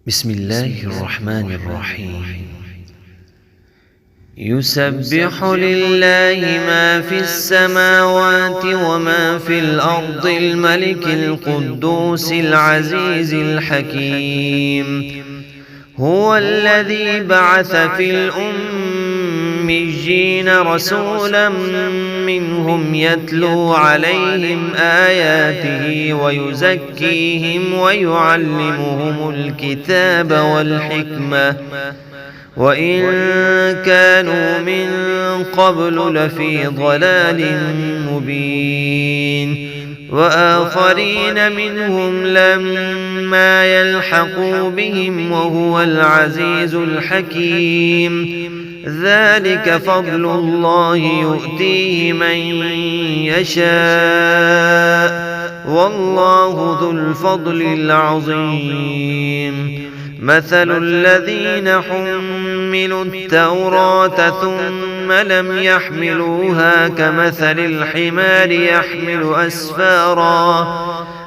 بسم الله الرحمن الرحيم. يسبح لله ما في السماوات وما في الأرض الملك القدوس العزيز الحكيم. هو الذي بعث في الأميين رسولا منهم يتلو عليهم آياته ويزكيهم ويعلمهم الكتاب والحكمة وإن كانوا من قبل لفي ضلال مبين. وآخرين منهم لما يلحقوا بهم وهو العزيز الحكيم. ذلك فضل الله يؤتيه من يشاء والله ذو الفضل العظيم. مثل الذين حملوا التوراة ثم لم يحملوها كمثل الحمار يحمل أسفارا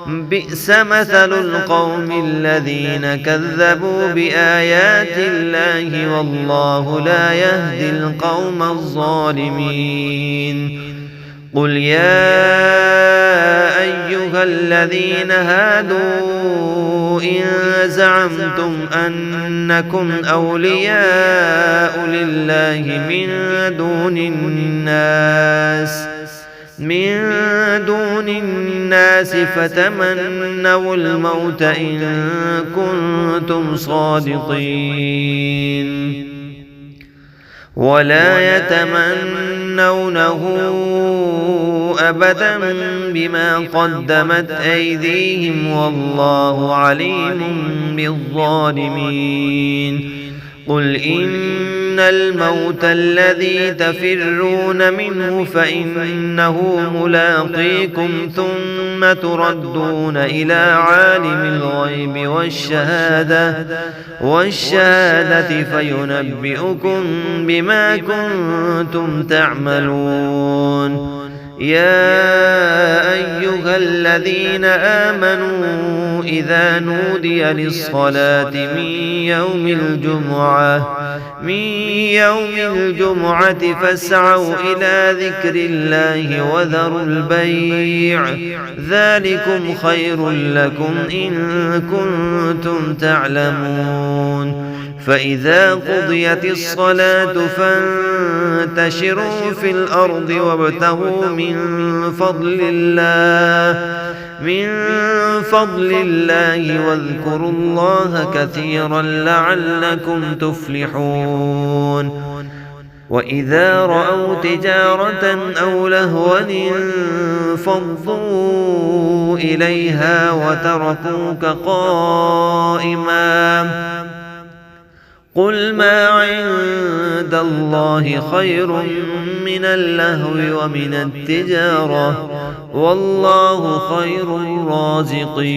بئس مثل القوم الذين كذبوا بآيات الله والله لا يهدي القوم الظالمين. قل يا أيها الذين هادوا إن زعمتم أنكم أولياء لله من دون الناس فتمنوا الموت إن كنتم صادقين ولا يتمنونه أبدا بما قدمت أيديهم والله عليم بالظالمين. قل إن الموت الذي تفرون منه فإنه ملاقيكم ثم تردون إلى عالم الغيب والشهادة فينبئكم بما كنتم تعملون. يا أيها الذين آمنوا إذا نودي للصلاة من يوم الجمعة فاسعوا إلى ذكر الله وذروا البيع ذلكم خير لكم إن كنتم تعلمون. فإذا قضيت الصلاة فانتشروا في الأرض وابتغوا من فضل الله واذكروا الله كثيرا لعلكم تفلحون. وإذا رأوا تجارة أو لهوا انفضوا إليها وتركوك قائما قل ما عند الله خير من اللهو ومن التجارة والله خير الرازقين.